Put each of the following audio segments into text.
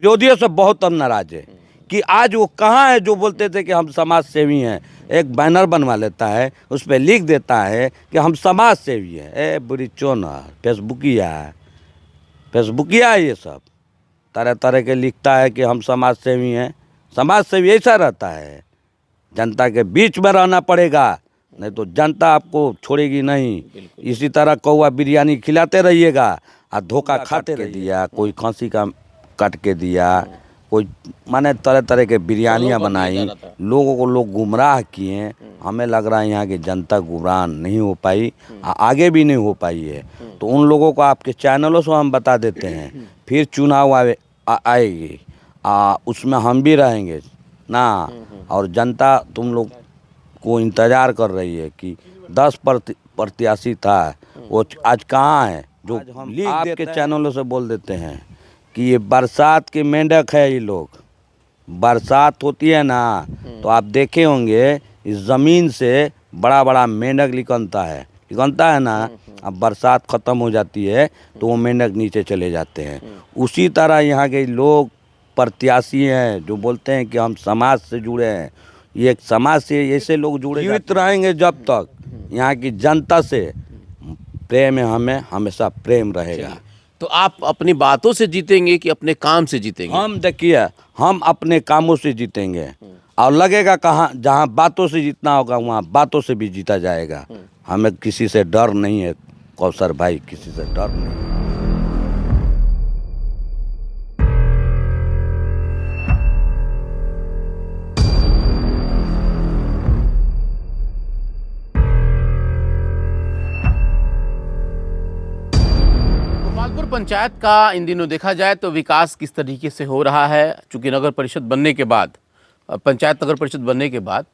विरोधियों से बहुत हम नाराज है कि आज वो कहाँ है जो बोलते थे कि हम समाज सेवी हैं। एक बैनर बनवा लेता है, उस पर लिख देता है कि हम समाज सेवी हैं। ए बुरी चोना फेसबुकिया है ये सब, तरह तरह के लिखता है कि हम समाज सेवी हैं। समाज सेवी ऐसा रहता है, जनता के बीच में रहना पड़ेगा, नहीं तो जनता आपको छोड़ेगी नहीं। इसी तरह कौवा बिरयानी खिलाते रहिएगा और धोखा खाते रहिएगा। कोई खांसी का काट के दिया, कोई माने तरह तरह के बिरयानियाँ बनाई, लोगों को लोग गुमराह किए। हमें लग रहा है यहाँ की जनता गुमराह नहीं हो पाई, आगे भी नहीं हो पाई है। तो उन लोगों को आपके चैनलों से हम बता देते हैं, फिर चुनाव आएगी, उसमें हम भी रहेंगे ना। और जनता तुम लोग को इंतज़ार कर रही है कि 10 प्रत्याशी था, वो आज कहाँ है। जो हम आपके चैनलों से बोल देते हैं कि ये बरसात के मेंढक है। ये लोग बरसात होती है ना, तो आप देखे होंगे इस ज़मीन से बड़ा बड़ा मेंढक निकलता है ना। अब बरसात ख़त्म हो जाती है तो वो मेंढक नीचे चले जाते हैं। उसी तरह यहाँ के लोग प्रत्याशी हैं जो बोलते हैं कि हम समाज से जुड़े हैं। ये समाज से ऐसे लोग जुड़े जीवित रहेंगे जब तक यहाँ की जनता से प्रेम है, हमें हमेशा प्रेम रहेगा। तो आप अपनी बातों से जीतेंगे कि अपने काम से जीतेंगे? हम देखिए, हम अपने कामों से जीतेंगे और लगेगा कहाँ जहाँ बातों से जीतना होगा वहाँ बातों से भी जीता जाएगा। हमें किसी से डर नहीं है कौसर भाई, किसी से डर नहीं है। गोपालपुर पंचायत का इन दिनों देखा जाए तो विकास किस तरीके से हो रहा है। चूँकि नगर परिषद बनने के बाद, पंचायत नगर परिषद बनने के बाद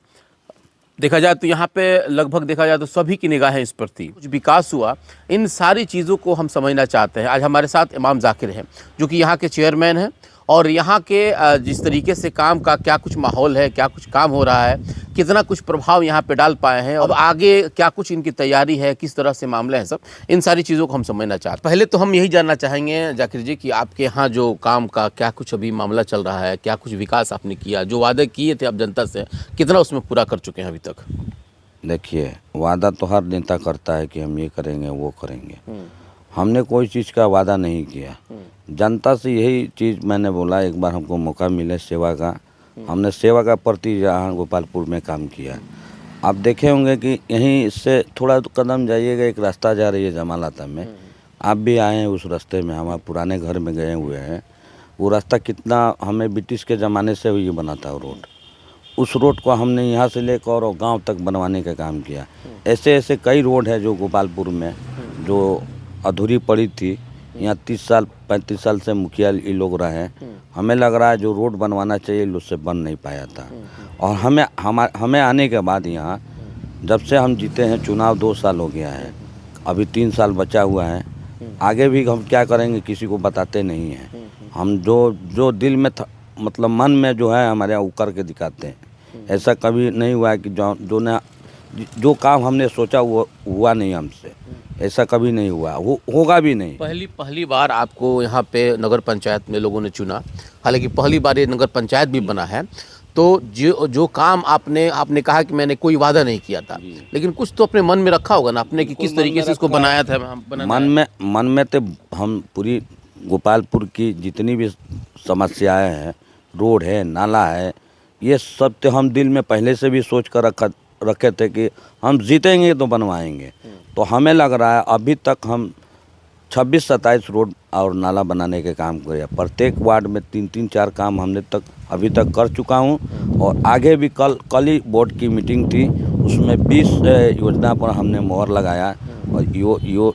देखा जाए तो यहाँ पे लगभग देखा जाए तो सभी की निगाहें इस पर थी। कुछ विकास हुआ, इन सारी चीज़ों को हम समझना चाहते हैं। आज हमारे साथ इमाम जाकिर हैं जो कि यहाँ के चेयरमैन हैं, और यहाँ के जिस तरीके से काम का क्या कुछ माहौल है, क्या कुछ काम हो रहा है, कितना कुछ प्रभाव यहाँ पे डाल पाए हैं, अब आगे क्या कुछ इनकी तैयारी है, किस तरह से मामले हैं, सब इन सारी चीज़ों को हम समझना चाहते हैं। पहले तो हम यही जानना चाहेंगे जाकिर जी कि आपके यहाँ जो काम का क्या कुछ अभी मामला चल रहा है, क्या कुछ विकास आपने किया, जो वादे किए थे आप जनता से, कितना उसमें पूरा कर चुके हैं अभी तक? देखिए, वादा तो हर नेता करता है कि हम ये करेंगे वो करेंगे। हमने कोई चीज़ का वादा नहीं किया। जनता से यही चीज़ मैंने बोला, एक बार हमको मौका मिले सेवा का, हमने सेवा का प्रति यहाँ गोपालपुर में काम किया। आप देखे होंगे कि यहीं से थोड़ा तो कदम जाइएगा, एक रास्ता जा रही है जमालता में, आप भी आए हैं उस रास्ते में, हमारे पुराने घर में गए हुए हैं। वो रास्ता कितना हमें ब्रिटिश के ज़माने से ये बना था वो रोड, उस रोड को हमने यहाँ से लेकर और गांव तक बनवाने का काम किया। ऐसे ऐसे कई रोड है जो गोपालपुर में जो अधूरी पड़ी थी। यहाँ 30 साल 35 साल से मुखिया ये लोग रहे हैं। हमें लग रहा है जो रोड बनवाना चाहिए उससे बन नहीं पाया था। और हमें आने के बाद यहाँ जब से हम जीते हैं, चुनाव 2 साल हो गया है, अभी 3 साल बचा हुआ है। आगे भी हम क्या करेंगे किसी को बताते नहीं हैं। हम जो दिल में मतलब मन में जो है हमारे यहाँ उकर के दिखाते हैं। ऐसा कभी नहीं हुआ है कि जो काम हमने सोचा वो हुआ नहीं हमसे, ऐसा कभी नहीं हुआ, होगा भी नहीं। पहली बार आपको यहाँ पे नगर पंचायत में लोगों ने चुना, हालांकि पहली बार ये नगर पंचायत भी बना है, तो जो काम आपने कहा कि मैंने कोई वादा नहीं किया था, लेकिन कुछ तो अपने मन में रखा होगा ना आपने कि किस तरीके से इसको बनाया था। मन में तो हम पूरी गोपालपुर की जितनी भी समस्याएं हैं, रोड है, नाला है, ये सब तो हम दिल में पहले से भी सोच कर रखे थे कि हम जीतेंगे तो बनवाएंगे। तो हमें लग रहा है अभी तक हम 26-27 रोड और नाला बनाने के काम किए। प्रत्येक वार्ड में 3-3 4 काम हमने अभी तक कर चुका हूं। और आगे भी कल ही बोर्ड की मीटिंग थी, उसमें 20 योजना पर हमने मोहर लगाया। और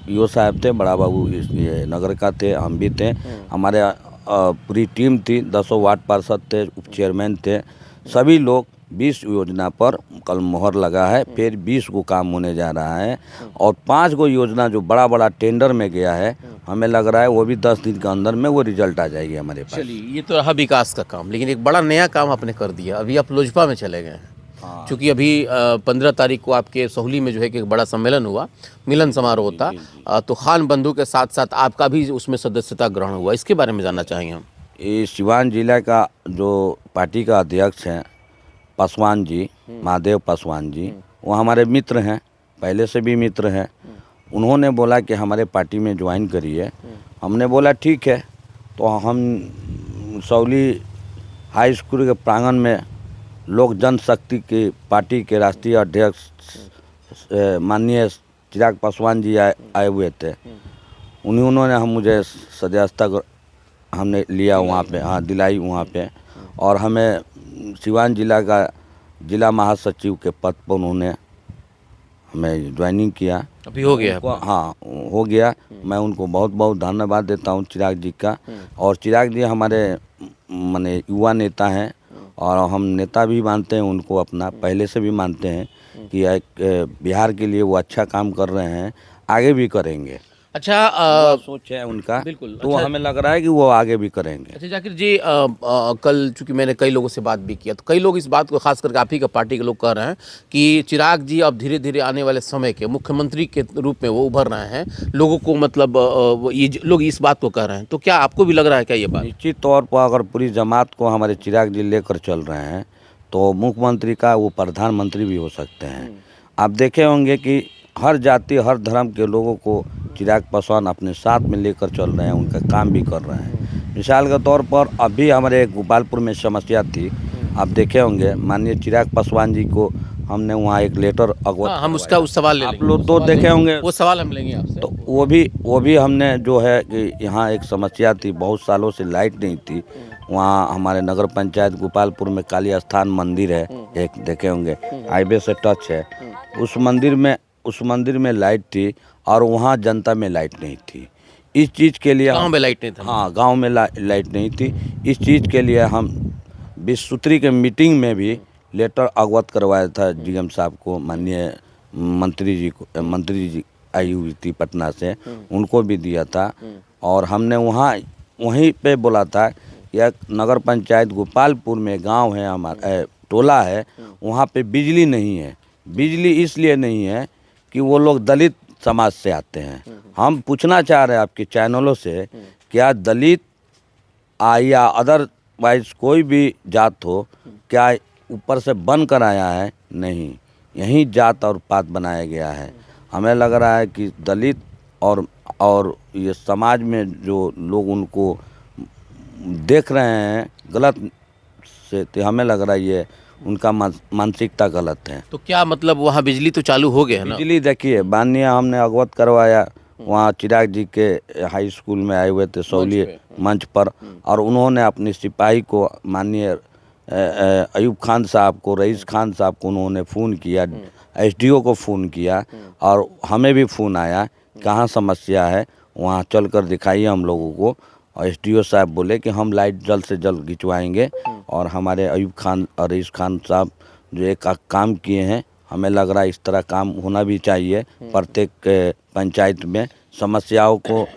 यो साहब थे, बड़ा बाबू ये नगर का थे, हम भी थे, हमारे पूरी टीम थी, 10 वार्ड पार्षद थे, उप चेयरमैन थे, सभी लोग 20 योजना पर कल मोहर लगा है। फिर 20 को काम होने जा रहा है और 5 को योजना जो बड़ा टेंडर में गया है, हमें लग रहा है वो भी 10 दिन के अंदर में वो रिजल्ट आ जाएगी हमारे पास। चलिए, ये तो रहा विकास का काम, लेकिन एक बड़ा नया काम आपने कर दिया। अभी आप लोजपा में चले गए हैं। क्योंकि अभी 15 तारीख को आपके सोहली में जो है कि एक बड़ा सम्मेलन हुआ, मिलन समारोह था, तो खान बंधु के साथ साथ आपका भी उसमें सदस्यता ग्रहण हुआ। इसके बारे में जानना चाहेंगे हम। ये सिवान जिला का जो पार्टी का अध्यक्ष हैं पासवान जी, महादेव पासवान जी, वो हमारे मित्र हैं, पहले से भी मित्र हैं। उन्होंने बोला कि हमारे पार्टी में ज्वाइन करिए। हमने बोला ठीक है। तो हम सौली हाई स्कूल के प्रांगण में लोक जनशक्ति की पार्टी के राष्ट्रीय अध्यक्ष माननीय चिराग पासवान जी आए हुए थे। उन्होंने मुझे सदस्यता हमने लिया वहाँ पे, हाँ दिलाई वहाँ पे, और हमें सिवान जिला का जिला महासचिव के पद पर उन्होंने हमें ज्वाइनिंग किया। अभी हो गया? हाँ हो गया। मैं उनको बहुत बहुत धन्यवाद देता हूँ चिराग जी का। और चिराग जी हमारे माने युवा नेता हैं और हम नेता भी मानते हैं उनको, अपना पहले से भी मानते हैं कि एक बिहार के लिए वो अच्छा काम कर रहे हैं, आगे भी करेंगे। अच्छा, सोच है उनका, बिल्कुल। तो हमें लग रहा है कि वो आगे भी करेंगे। अच्छा जाकिर जी, कल चूंकि मैंने कई लोगों से बात भी किया, तो कई लोग इस बात को, खास करके आप ही का पार्टी के लोग कह रहे हैं कि चिराग जी अब धीरे धीरे आने वाले समय के मुख्यमंत्री के रूप में वो उभर रहे हैं। लोगों को मतलब लोग इस बात को कह रहे हैं, तो क्या आपको भी लग रहा है क्या ये बात? निश्चित तौर पर अगर पूरी जमात को हमारे चिराग जी लेकर चल रहे हैं तो मुख्यमंत्री का वो प्रधानमंत्री भी हो सकते हैं। आप देखे होंगे कि हर जाति हर धर्म के लोगों को चिराग पासवान अपने साथ में लेकर चल रहे हैं, उनका काम भी कर रहे हैं। मिसाल के तौर पर अभी हमारे गोपालपुर में समस्या थी, आप देखे होंगे माननीय चिराग पासवान जी को हमने वहाँ एक लेटर अगवत, हम उसका उस सवाल ले आप लेंगे, लोग तो देखे होंगे, वो सवाल हम लेंगे आपसे। तो वो भी हमने जो है कि यहाँ एक समस्या थी, बहुत सालों से लाइट नहीं थी। वहाँ हमारे नगर पंचायत गोपालपुर में काली स्थान मंदिर है, एक देखे होंगे, हाईवे से टच है। उस मंदिर में लाइट थी और वहाँ जनता में लाइट नहीं थी। इस चीज़ के लिए गाँव में लाइट नहीं था? हाँ, गांव में लाइट नहीं थी। इस चीज़ के लिए हम 20 सूत्री के मीटिंग में भी लेटर अवगत करवाया था डीएम साहब को, माननीय मंत्री जी आई हुई थी पटना से, उनको भी दिया था। और हमने वहीं पे बोला था कि एक नगर पंचायत गोपालपुर में गांव है हमारा, टोला है, वहाँ पे बिजली नहीं है। बिजली इसलिए नहीं है कि वो लोग दलित समाज से आते हैं। हम पूछना चाह रहे हैं आपके चैनलों से, क्या दलित या अदरवाइज कोई भी जात हो, क्या ऊपर से बन कर आया है? नहीं, यही जात और पात बनाया गया है। हमें लग रहा है कि दलित और ये समाज में जो लोग उनको देख रहे हैं गलत से, तो हमें लग रहा है ये उनका मानसिकता गलत है। तो क्या मतलब वहाँ बिजली तो चालू हो गया है ना? बिजली देखिए, माननीय हमने अवगत करवाया, वहाँ चिराग जी के हाई स्कूल में आए हुए थे सौली मंच पर, और उन्होंने अपने सिपाही को, माननीय अयूब खान साहब को, रईस खान साहब को उन्होंने फ़ोन किया, एसडीओ को फ़ोन किया, और हमें भी फ़ोन आया कहाँ समस्या है, वहाँ चल कर दिखाइए हम लोगों को। और एसडीओ साहब बोले कि हम लाइट जल्द से जल्द खिंचवाएंगे। और हमारे अयूब खान और रईस खान साहब जो एक काम किए हैं, हमें लग रहा है इस तरह काम होना भी चाहिए। प्रत्येक पंचायत में समस्याओं को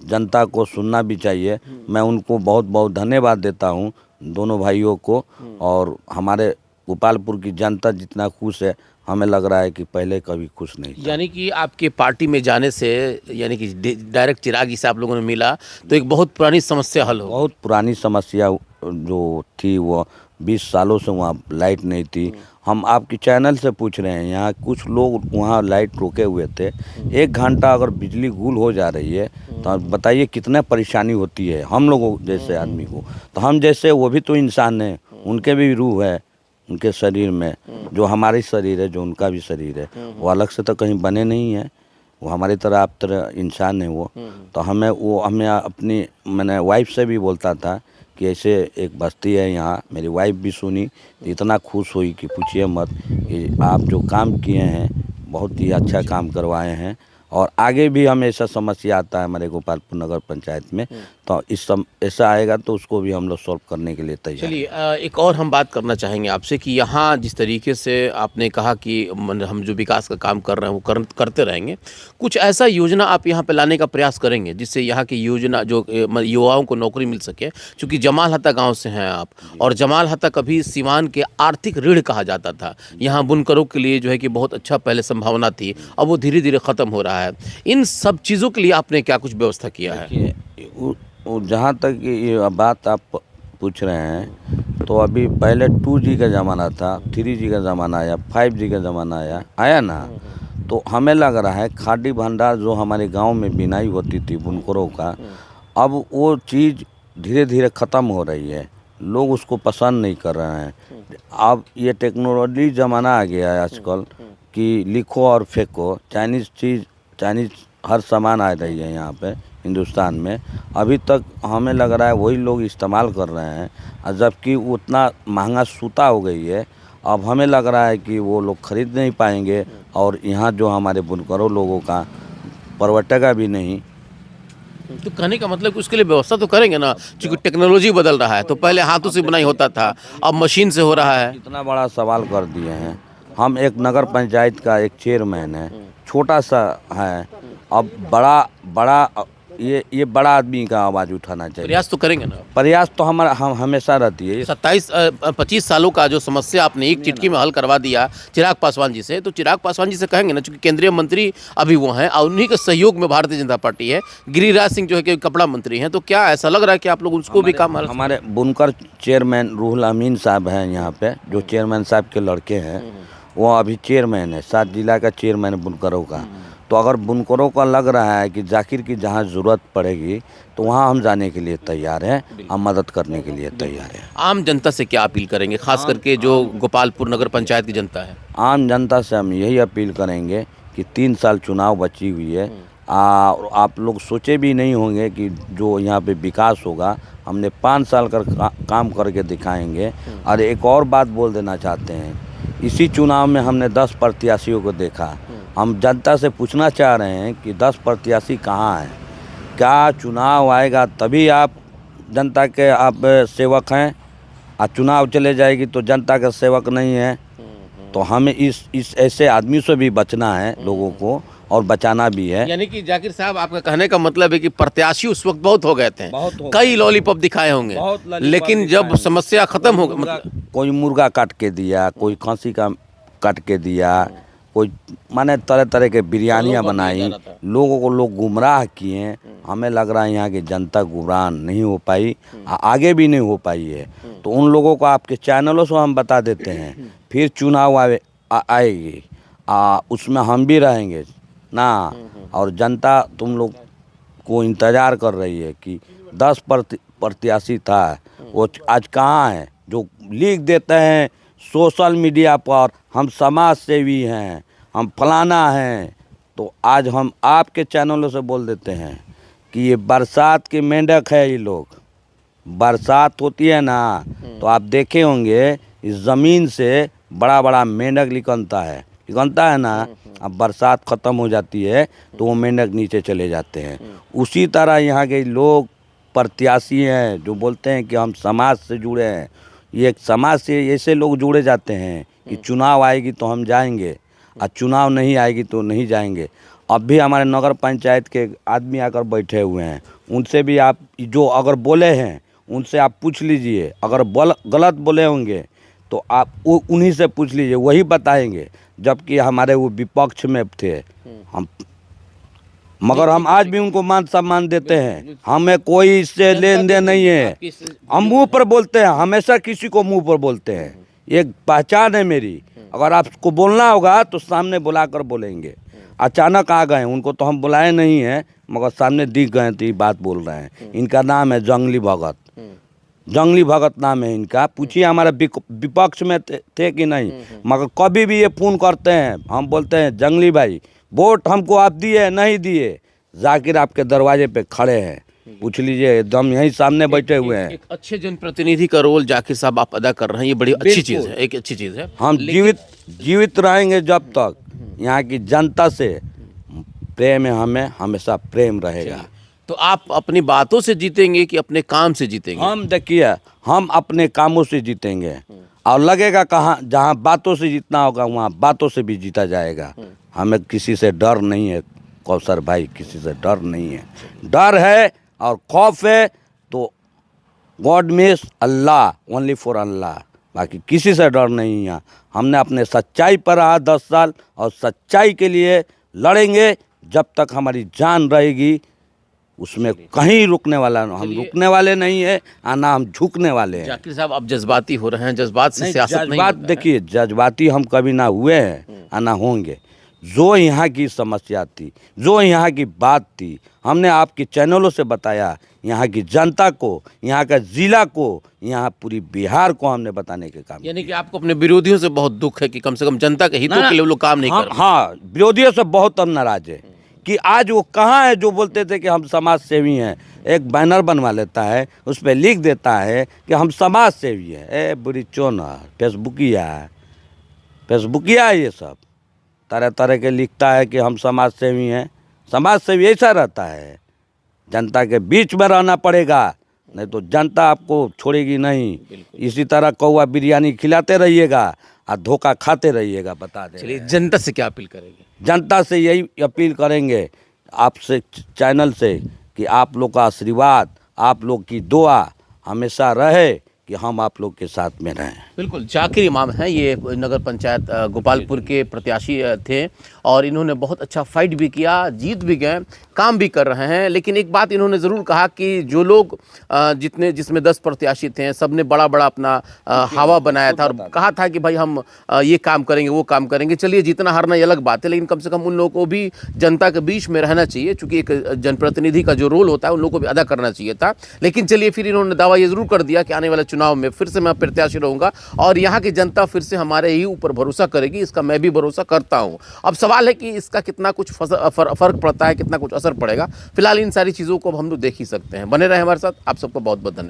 जनता को सुनना भी चाहिए। मैं उनको बहुत बहुत धन्यवाद देता हूँ, दोनों भाइयों को। और हमारे गोपालपुर की जनता जितना खुश है, हमें लग रहा है कि पहले कभी खुश नहीं था। यानी कि आपके पार्टी में जाने से, यानी कि डायरेक्ट चिराग जी से आप लोगों ने मिला तो एक बहुत पुरानी समस्या हल हो? बहुत पुरानी समस्या जो थी, वो 20 सालों से वहाँ लाइट नहीं थी। हम आपके चैनल से पूछ रहे हैं, यहाँ कुछ लोग वहाँ लाइट रोके हुए थे। 1 घंटा अगर बिजली गुल हो जा रही है तो बताइए कितने परेशानी होती है हम लोगों जैसे आदमी को। तो हम जैसे, वो भी तो इंसान हैं, उनके भी रूह है उनके शरीर में, जो हमारी शरीर है, जो उनका भी शरीर है। वो अलग से तो कहीं बने नहीं है, वो हमारी तरह आप तरह इंसान है वो। तो हमें अपनी, मैंने वाइफ से भी बोलता था कि ऐसे एक बस्ती है यहाँ, मेरी वाइफ भी सुनी तो इतना खुश हुई कि पूछिए मत, कि आप जो काम किए हैं बहुत ही अच्छा काम करवाए हैं। और आगे भी हमें ऐसा समस्या आता है हमारे गोपालपुर नगर पंचायत में, तो ऐसा आएगा तो उसको भी हम लोग सॉल्व करने के लिए तैयार। चलिए, एक और हम बात करना चाहेंगे आपसे कि यहाँ जिस तरीके से आपने कहा कि हम जो विकास का काम कर रहे हैं वो करते रहेंगे, कुछ ऐसा योजना आप यहाँ पे लाने का प्रयास करेंगे जिससे यहाँ की योजना जो युवाओं को नौकरी मिल सके? क्योंकि जमाल हत्ता गाँव से हैं आप, और जमाल हत्ता कभी सिवान के आर्थिक रीढ़ कहा जाता था। यहाँ बुनकरों के लिए जो है कि बहुत अच्छा पहले संभावना थी, अब वो धीरे धीरे ख़त्म हो रहा है। इन सब चीज़ों के लिए आपने क्या कुछ व्यवस्था किया है? जहाँ तक ये बात आप पूछ रहे हैं, तो अभी पहले 2G का ज़माना था, 3G का ज़माना आया, 5G का ज़माना आया ना। तो हमें लग रहा है खादी भंडार जो हमारे गांव में बिनाई होती थी बुनकरों का, अब वो चीज़ धीरे धीरे ख़त्म हो रही है। लोग उसको पसंद नहीं कर रहे हैं। अब ये टेक्नोलॉजी ज़माना आ गया है आजकल कि लिखो और फेंको। चाइनीज़ हर सामान आ रही है यहाँ पे हिंदुस्तान में। अभी तक हमें लग रहा है वही लोग इस्तेमाल कर रहे हैं, और जबकि उतना महंगा सूता हो गई है। अब हमें लग रहा है कि वो लोग खरीद नहीं पाएंगे, और यहाँ जो हमारे बुनकरों लोगों का परवटेगा भी नहीं। तो कहने का मतलब कि उसके लिए व्यवस्था तो करेंगे ना, क्योंकि टेक्नोलॉजी बदल रहा है। तो पहले हाथों से बुनाई होता था, अब मशीन से हो रहा है। इतना बड़ा सवाल कर दिए हैं। हम एक नगर पंचायत का एक चेयरमैन है, छोटा सा है। अब बड़ा ये बड़ा आदमी का आवाज़ उठाना चाहिए। प्रयास तो करेंगे ना। प्रयास तो हम हमेशा रहती है। 25 सालों का जो समस्या आपने एक चिटकी में हल करवा दिया चिराग पासवान जी से, तो चिराग पासवान जी से कहेंगे ना, चूंकि केंद्रीय मंत्री अभी वो हैं और उन्हीं के सहयोग में भारतीय जनता पार्टी है। गिरिराज सिंह जो है कि कपड़ा मंत्री हैं, तो क्या ऐसा लग रहा है कि आप लोग उसको भी काम हमारे बुनकर चेयरमैन रूहुल अमीन साहब हैं यहाँ पे, जो चेयरमैन साहब के लड़के हैं, वो अभी चेयरमैन है, 7 जिला का चेयरमैन है बुनकरों का। तो अगर बुनकरों का लग रहा है कि जाकिर की जहाँ ज़रूरत पड़ेगी तो वहाँ हम जाने के लिए तैयार हैं, हम मदद करने के लिए तैयार हैं। आम जनता से क्या अपील करेंगे, खास करके जो गोपालपुर नगर पंचायत की जनता है? आम जनता से हम यही अपील करेंगे कि 3 साल चुनाव बची हुई है। और आप लोग सोचे भी नहीं होंगे कि जो यहाँ पे विकास होगा। हमने 5 साल काम करके दिखाएंगे। और एक और बात बोल देना चाहते हैं, इसी चुनाव में हमने 10 प्रत्याशियों को देखा। हम जनता से पूछना चाह रहे हैं कि 10 प्रत्याशी कहाँ हैं? क्या चुनाव आएगा तभी आप जनता के आप सेवक हैं, और चुनाव चले जाएगी तो जनता का सेवक नहीं है? तो हमें इस ऐसे आदमी से भी बचना है लोगों को, और बचाना भी है। यानी कि जाकिर साहब, आपका कहने का मतलब है कि प्रत्याशी उस वक्त बहुत हो गए थे, कई लॉलीपॉप दिखाए होंगे, लेकिन जब समस्या खत्म हो गई, मतलब कोई मुर्गा काट के दिया, कोई खांसी का काट के दिया, कोई माने तरह तरह के बिरयानियाँ बनाई, लोगों को लोग गुमराह किए। हमें लग रहा है यहाँ की जनता गुमराह नहीं हो पाई, आगे भी नहीं हो पाई है। तो उन लोगों को आपके चैनलों से हम बता देते हैं, फिर चुनाव आएगी, उसमें हम भी रहेंगे ना। और जनता तुम लोग को इंतज़ार कर रही है कि 10 प्रत्याशी था, वो आज कहाँ है? जो लिख देते हैं सोशल मीडिया पर, हम समाज सेवी हैं, हम फलाना हैं। तो आज हम आपके चैनलों से बोल देते हैं कि ये बरसात के मेंढक है। ये लोग, बरसात होती है ना, तो आप देखे होंगे इस ज़मीन से बड़ा बड़ा मेंढक निकलता है ना। अब बरसात ख़त्म हो जाती है तो वो मेंढक नीचे चले जाते हैं। उसी तरह यहाँ के लोग प्रत्याशी हैं जो बोलते हैं कि हम समाज से जुड़े हैं। ये समाज से ऐसे लोग जुड़े जाते हैं कि चुनाव आएगी तो हम जाएंगे, और चुनाव नहीं आएगी तो नहीं जाएंगे। अब भी हमारे नगर पंचायत के आदमी आकर बैठे हुए हैं, उनसे भी आप जो अगर बोले हैं उनसे आप पूछ लीजिए। अगर गलत बोले होंगे तो आप उन्हीं से पूछ लीजिए, वही बताएंगे। जबकि हमारे वो विपक्ष में थे हम, मगर हम आज भी उनको मान सम्मान देते हैं। हमें कोई इससे लेन देन नहीं है। हम मुंह पर बोलते हैं, हमेशा किसी को मुंह पर बोलते हैं। एक पहचान है मेरी। अगर आपको बोलना होगा तो सामने बुलाकर बोलेंगे। अचानक आ गए, उनको तो हम बुलाए नहीं हैं, मगर सामने दिख गए तो ये बात बोल रहे हैं। इनका नाम है जंगली भगत। जंगली भगत नाम है इनका। पूछिए हमारे विपक्ष में थे कि नहीं, मगर कभी भी ये फ़ोन करते हैं, हम बोलते हैं जंगली भाई वोट हमको आप दिए नहीं दिए, जाकिर आपके दरवाजे पे खड़े हैं, पूछ लीजिए, एकदम यहीं सामने बैठे हुए हैं। एक अच्छे जनप्रतिनिधि का रोल जाकिर साहब आप अदा कर रहे हैं, ये बड़ी अच्छी चीज़ है, एक अच्छी चीज़ है। हम जीवित रहेंगे जब तक यहाँ की जनता से प्रेम है, हमें हमेशा प्रेम रहेगा। तो आप अपनी बातों से जीतेंगे कि अपने काम से जीतेंगे? हम देखिए, हम अपने कामों से जीतेंगे, और लगेगा कहाँ जहाँ बातों से जीतना होगा वहाँ बातों से भी जीता जाएगा। हमें किसी से डर नहीं है कौसर भाई, किसी से डर नहीं है। डर है और खौफ है तो God means Allah, only for Allah, बाकी किसी से डर नहीं है। हमने अपने सच्चाई पर रहा 10 साल, और सच्चाई के लिए लड़ेंगे जब तक हमारी जान रहेगी। उसमें कहीं रुकने वाला हम रुकने वाले नहीं है और ना हम झुकने वाले हैं। जाकिर साहब अब जज्बाती हो रहे हैं, जज्बात से सियासत नहीं जज्बात होता है। देखिए, जज्बाती हम कभी ना हुए हैं और ना होंगे। जो यहाँ की समस्या थी, जो यहाँ की बात थी, हमने आपके चैनलों से बताया। यहाँ की जनता को, यहाँ का जिला को, यहाँ पूरी बिहार को हमने बताने के काम। यानी कि आपको अपने विरोधियों से बहुत दुख है कि कम से कम जनता के हितों के लिए वो लोग काम नहीं कर रहे। हाँ, विरोधियों से बहुत हम नाराज है कि आज वो कहाँ है जो बोलते थे कि हम समाज सेवी हैं। एक बैनर बनवा लेता है, उस पर लिख देता है कि हम समाज सेवी हैं। ए बुरी चोनर, फेसबुकिया है, फेसबुकिया है ये सब। तरह तरह के लिखता है कि हम समाज सेवी हैं। समाज सेवी ऐसा रहता है, जनता के बीच में रहना पड़ेगा, नहीं तो जनता आपको छोड़ेगी नहीं। इसी तरह कौवा बिरयानी खिलाते रहिएगा और धोखा खाते रहिएगा। बता दें, चलिए जनता से क्या अपील करेंगे? जनता से यही अपील करेंगे आपसे, चैनल से, कि आप लोग का आशीर्वाद, आप लोग की दुआ हमेशा रहे कि हम आप लोग के साथ में रहें। बिल्कुल, जाकिर इमाम हैं, ये नगर पंचायत गोपालपुर के प्रत्याशी थे और इन्होंने बहुत अच्छा फाइट भी किया, जीत भी गए, काम भी कर रहे हैं। लेकिन एक बात इन्होंने ज़रूर कहा कि जो लोग जिसमें 10 प्रत्याशी थे, सब ने बड़ा बड़ा अपना हवा बनाया था और कहा था कि भाई हम ये काम करेंगे, वो काम करेंगे। चलिए जीतना हारना ये अलग बात है, लेकिन कम से कम उन लोगों को भी जनता के बीच में रहना चाहिए, चूँकि एक जनप्रतिनिधि का जो रोल होता है उन लोगों को भी अदा करना चाहिए था। लेकिन चलिए फिर इन्होंने दावा ये ज़रूर कर दिया कि आने वाले चुनाव में फिर से मैं प्रत्याशी रहूँगा और यहाँ की जनता फिर से हमारे ही ऊपर भरोसा करेगी। इसका मैं भी भरोसा करता हूँ। अब सवाल है कि इसका कितना कुछ फ़र्क पड़ता है, कितना कुछ असर पड़ेगा। फिलहाल इन सारी चीज़ों को हम लोग देख ही सकते हैं। बने रहे हमारे साथ। आप सबको बहुत बहुत धन्यवाद।